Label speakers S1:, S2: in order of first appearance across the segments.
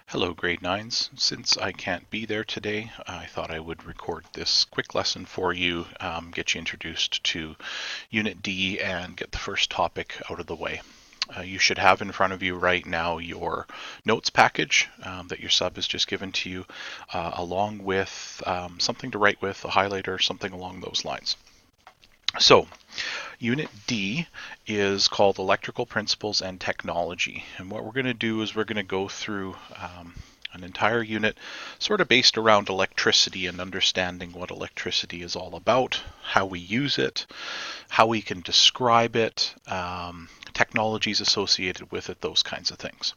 S1: Hello, grade 9s. Since I can't be there today, I thought I would record this quick lesson for you, get you introduced to Unit D, and get the first topic out of the way. You should have in front of you right now your notes package that your sub has just given to you, along with something to write with, a highlighter, something along those lines. So, Unit D is called Electrical Principles and Technology. And what we're going to do is we're going to go through an entire unit sort of based around electricity and understanding what electricity is all about, how we use it, how we can describe it, technologies associated with it, those kinds of things.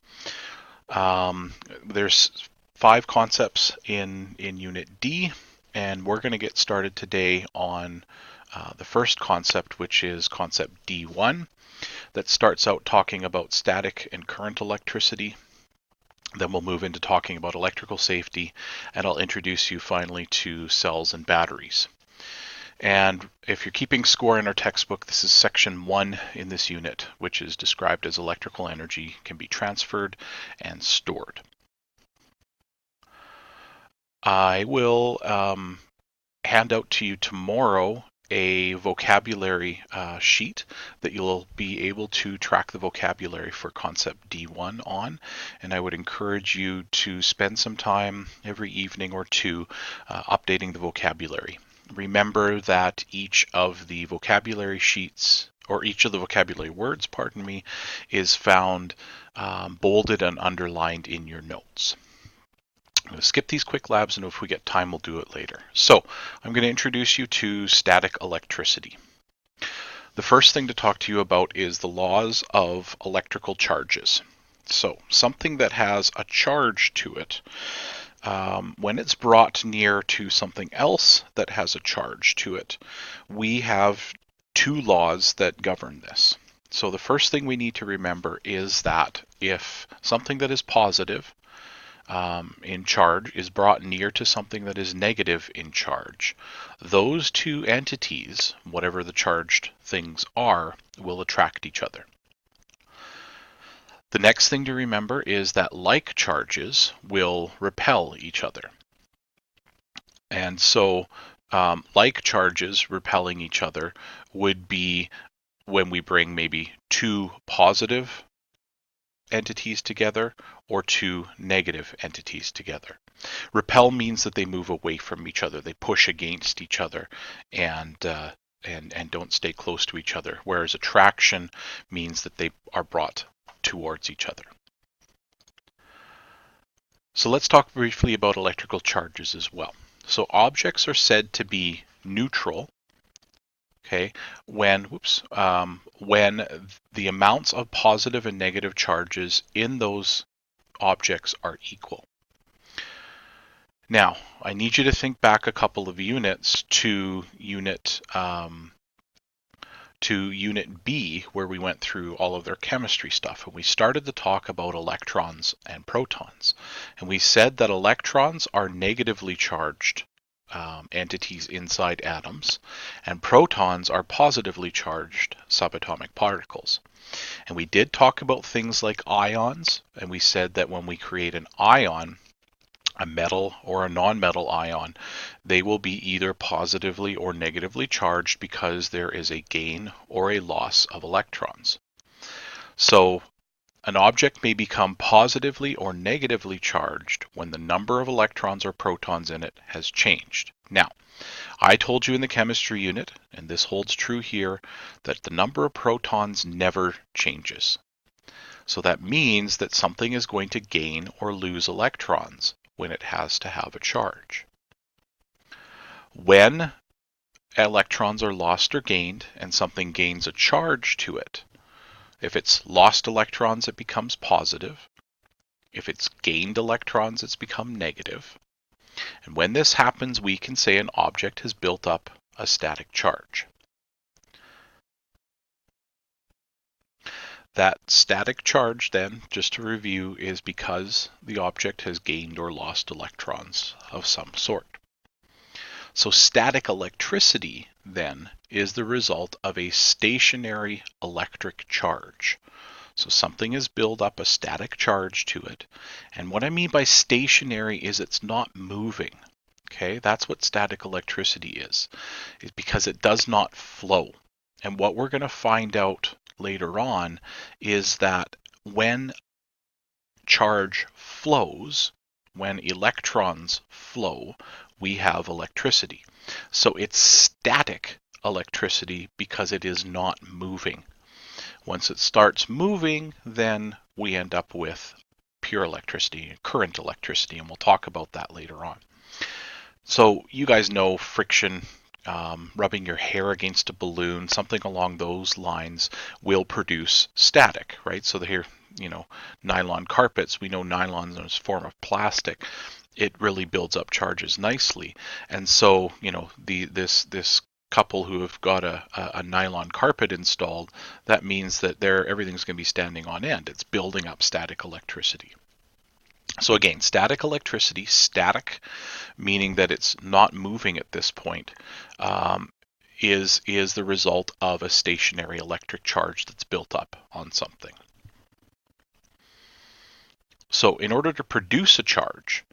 S1: There's 5 concepts in Unit D, and we're going to get started today on the first concept, which is concept D1, that starts out talking about static and current electricity. Then we'll move into talking about electrical safety, and I'll introduce you finally to cells and batteries. And if you're keeping score in our textbook, this is section 1 in this unit, which is described as electrical energy can be transferred and stored. I will hand out to you tomorrow a vocabulary sheet that you'll be able to track the vocabulary for concept D1 on, and I would encourage you to spend some time every evening or two updating the vocabulary. Remember that each of the vocabulary sheets, or each of the vocabulary words, pardon me, is found bolded and underlined in your notes. I'm going to skip these quick labs, and if we get time, we'll do it later. So I'm going to introduce you to static electricity. The first thing to talk to you about is the laws of electrical charges. So something that has a charge to it, when it's brought near to something else that has a charge to it, we have 2 laws that govern this. So the first thing we need to remember is that if something that is positive in charge is brought near to something that is negative in charge, those 2 entities, whatever the charged things are, will attract each other. The next thing to remember is that like charges will repel each other. And so like charges repelling each other would be when we bring maybe 2 positive entities together or 2 negative entities together. Repel means that they move away from each other, they push against each other and don't stay close to each other, whereas attraction means that they are brought towards each other. So let's talk briefly about electrical charges as well. So objects are said to be neutral, okay, when the amounts of positive and negative charges in those objects are equal. Now, I need you to think back a couple of units to Unit B, where we went through all of their chemistry stuff, and we started to talk about electrons and protons. And we said that electrons are negatively charged entities inside atoms, and protons are positively charged subatomic particles. And we did talk about things like ions, and we said that when we create an ion, a metal or a non-metal ion, they will be either positively or negatively charged because there is a gain or a loss of electrons. So an object may become positively or negatively charged when the number of electrons or protons in it has changed. Now, I told you in the chemistry unit, and this holds true here, that the number of protons never changes. So that means that something is going to gain or lose electrons when it has to have a charge. When electrons are lost or gained and something gains a charge to it, if it's lost electrons, it becomes positive. If it's gained electrons, it's become negative. And when this happens, we can say an object has built up a static charge. That static charge then, just to review, is because the object has gained or lost electrons of some sort. So static electricity then is the result of a stationary electric charge. So something has built up a static charge to it. And what I mean by stationary is it's not moving. Okay, that's what static electricity is because it does not flow. And what we're going to find out later on is that when charge flows, when electrons flow, we have electricity. So it's static electricity because it is not moving. Once it starts moving, then we end up with pure electricity, current electricity, and we'll talk about that later on. So you guys know friction, rubbing your hair against a balloon, something along those lines will produce static, right? So here, nylon carpets, we know nylon is a form of plastic. It really builds up charges nicely. And so, this couple who have got a nylon carpet installed, that means that everything's going to be standing on end. It's building up static electricity. So again, static electricity, static meaning that it's not moving at this point, is the result of a stationary electric charge that's built up on something. So in order to produce a charge,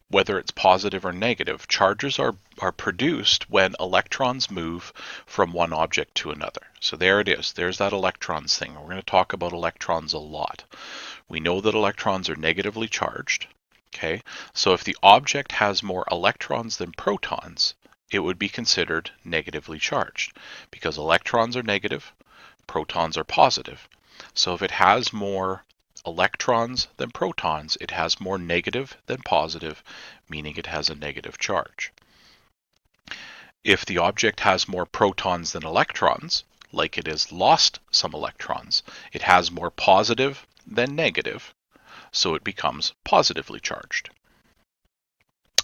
S1: whether it's positive or negative, charges are produced when electrons move from one object to another. So there it is. There's that electrons thing. We're going to talk about electrons a lot. We know that electrons are negatively charged. Okay, so if the object has more electrons than protons, it would be considered negatively charged because electrons are negative, protons are positive. So if it has more electrons than protons, it has more negative than positive, meaning it has a negative charge. If the object has more protons than electrons, like it has lost some electrons, it has more positive than negative, so it becomes positively charged.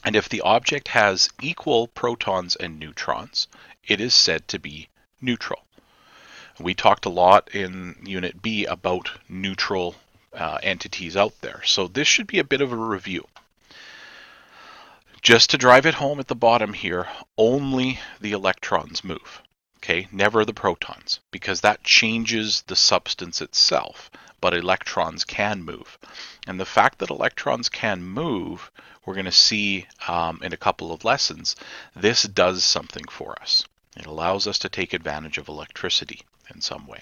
S1: And if the object has equal protons and neutrons, it is said to be neutral. We talked a lot in Unit B about neutral entities out there, so this should be a bit of a review. Just to drive it home at the bottom here, only the electrons move. Okay, never the protons, because that changes the substance itself, but electrons can move. And the fact that electrons can move, we're going to see in a couple of lessons, this does something for us. It allows us to take advantage of electricity in some way.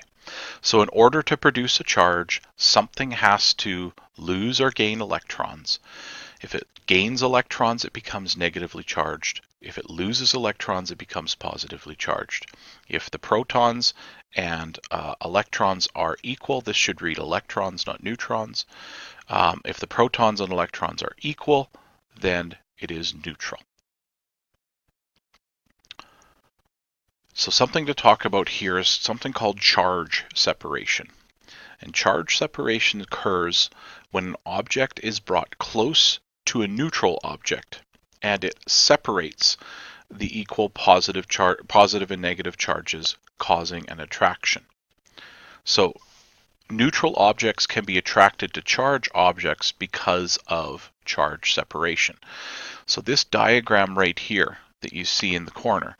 S1: So in order to produce a charge, something has to lose or gain electrons. If it gains electrons, it becomes negatively charged. If it loses electrons, it becomes positively charged. If the protons and electrons are equal, this should read electrons, not neutrons. If the protons and electrons are equal, then it is neutral. So something to talk about here is something called charge separation. And charge separation occurs when an object is brought close to a neutral object and it separates the equal positive and negative charges, causing an attraction. So neutral objects can be attracted to charge objects because of charge separation. So this diagram right here that you see in the corner,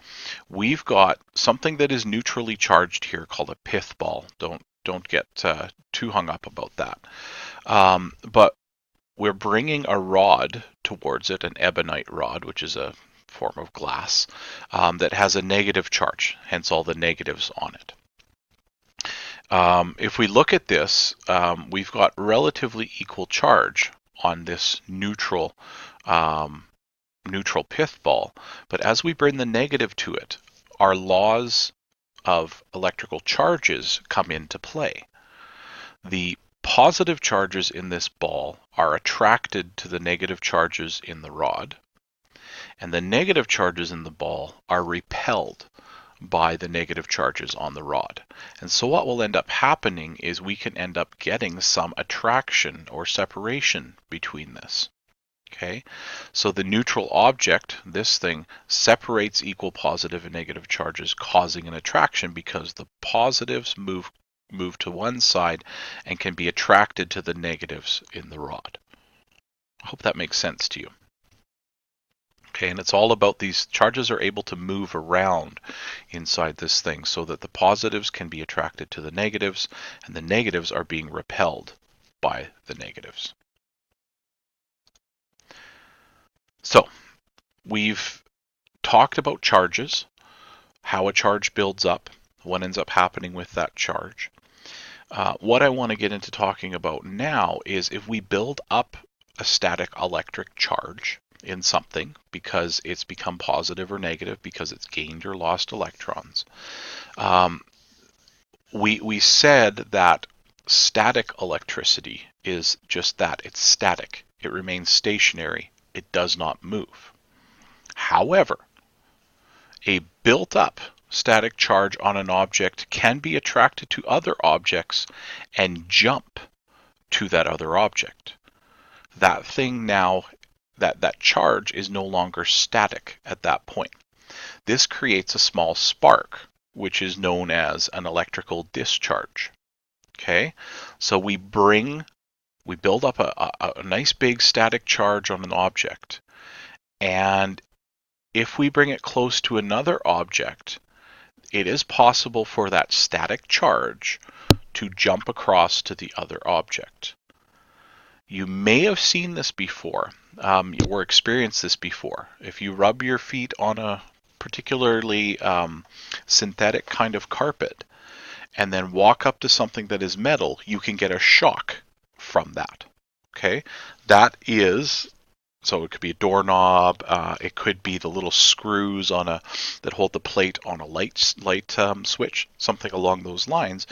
S1: we've got something that is neutrally charged here called a pith ball. Don't get too hung up about that. But we're bringing a rod towards it, an ebonite rod, which is a form of glass, that has a negative charge, hence all the negatives on it. If we look at this, we've got relatively equal charge on this neutral pith ball, but as we bring the negative to it, our laws of electrical charges come into play. The positive charges in this ball are attracted to the negative charges in the rod, and the negative charges in the ball are repelled by the negative charges on the rod. And so what will end up happening is we can end up getting some attraction or separation between this. Okay, so the neutral object, this thing, separates equal positive and negative charges, causing an attraction because the positives move to one side and can be attracted to the negatives in the rod. I hope that makes sense to you. Okay, and it's all about these charges are able to move around inside this thing so that the positives can be attracted to the negatives and the negatives are being repelled by the negatives. So we've talked about charges, how a charge builds up, what ends up happening with that charge. What I want to get into talking about now is if we build up a static electric charge in something because it's become positive or negative because it's gained or lost electrons. We said that static electricity is just that. It's static. It remains stationary. It does not move. However, a built-up static charge on an object can be attracted to other objects and jump to that other object. That thing now, that charge is no longer static at that point. This creates a small spark, which is known as an electrical discharge. Okay, so we build up a nice big static charge on an object, and if we bring it close to another object, it is possible for that static charge to jump across to the other object. You may have seen this before, or experienced this before. If you rub your feet on a particularly synthetic kind of carpet and then walk up to something that is metal, you can get a shock from that. Okay, that is, so it could be a doorknob, it could be the little screws that hold the plate on a light switch, something along those lines.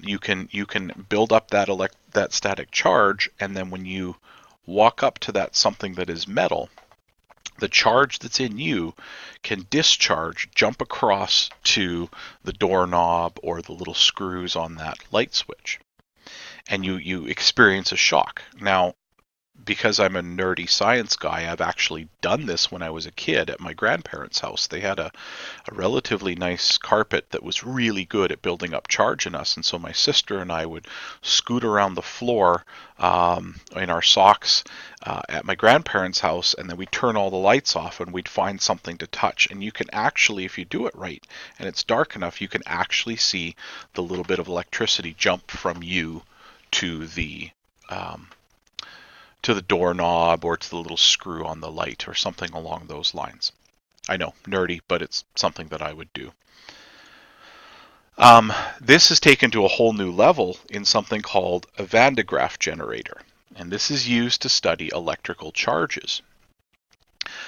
S1: You can build up that static charge, and then when you walk up to that something that is metal, the charge that's in you can discharge, jump across to the doorknob or the little screws on that light switch, and you experience a shock. Now, because I'm a nerdy science guy, I've actually done this when I was a kid at my grandparents' house. They had a relatively nice carpet that was really good at building up charge in us, and so my sister and I would scoot around the floor in our socks at my grandparents' house, and then we'd turn all the lights off and we'd find something to touch. And you can actually, if you do it right and it's dark enough, you can actually see the little bit of electricity jump from you to the doorknob or to the little screw on the light or something along those lines. I know, nerdy, but it's something that I would do. This is taken to a whole new level in something called a Van de Graaff generator, and this is used to study electrical charges.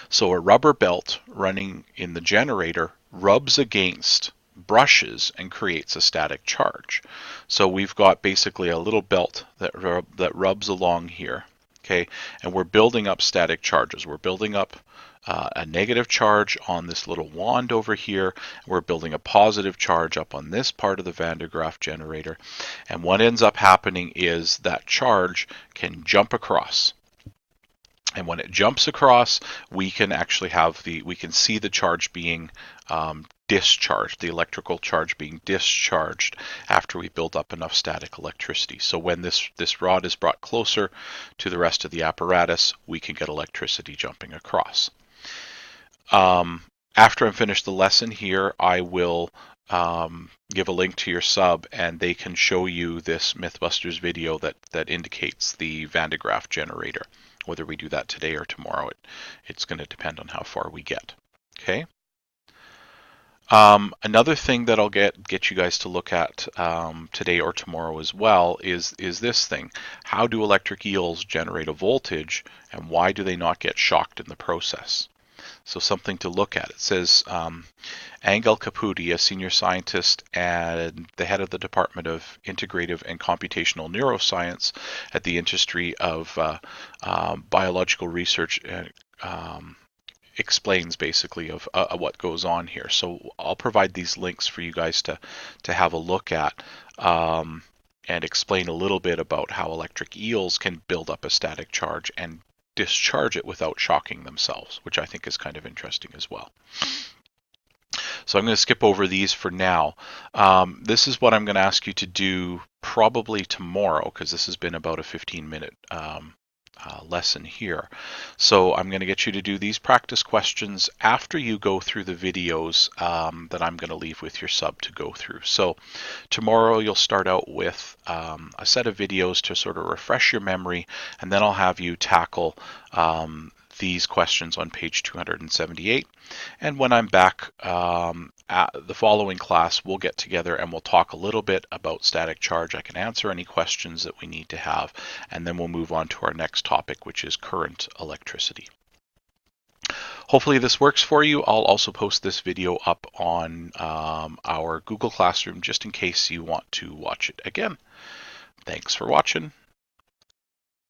S1: So a rubber belt running in the generator rubs against brushes and creates a static charge. So we've got basically a little belt that rubs along here. Okay, and we're building up static charges. We're building up a negative charge on this little wand over here. We're building a positive charge up on this part of the Van de Graaff generator. And what ends up happening is that charge can jump across. And when it jumps across, we can actually we can see the charge being discharged, the electrical charge being discharged after we build up enough static electricity. So when this rod is brought closer to the rest of the apparatus, we can get electricity jumping across. After I'm finished the lesson here, I will give a link to your sub and they can show you this Mythbusters video that indicates the Van de Graaff generator. Whether we do that today or tomorrow, it's going to depend on how far we get. Okay. Another thing that I'll get you guys to look at today or tomorrow as well is this thing. How do electric eels generate a voltage, and why do they not get shocked in the process? So something to look at. It says Angel Caputi, a senior scientist and the head of the Department of Integrative and Computational Neuroscience at the Institute of Biological Research, explains basically of what goes on here. So I'll provide these links for you guys to have a look at and explain a little bit about how electric eels can build up a static charge and discharge it without shocking themselves, which I think is kind of interesting as well. So I'm going to skip over these for now. This is what I'm going to ask you to do probably tomorrow, because this has been about a 15-minute lesson here. So I'm going to get you to do these practice questions after you go through the videos that I'm going to leave with your sub to go through. So tomorrow you'll start out with a set of videos to sort of refresh your memory, and then I'll have you tackle these questions on page 278. And when I'm back at the following class, we'll get together and we'll talk a little bit about static charge. I can answer any questions that we need to have, and then we'll move on to our next topic, which is current electricity. Hopefully this works for you. I'll also post this video up on our Google Classroom just in case you want to watch it again. Thanks for watching.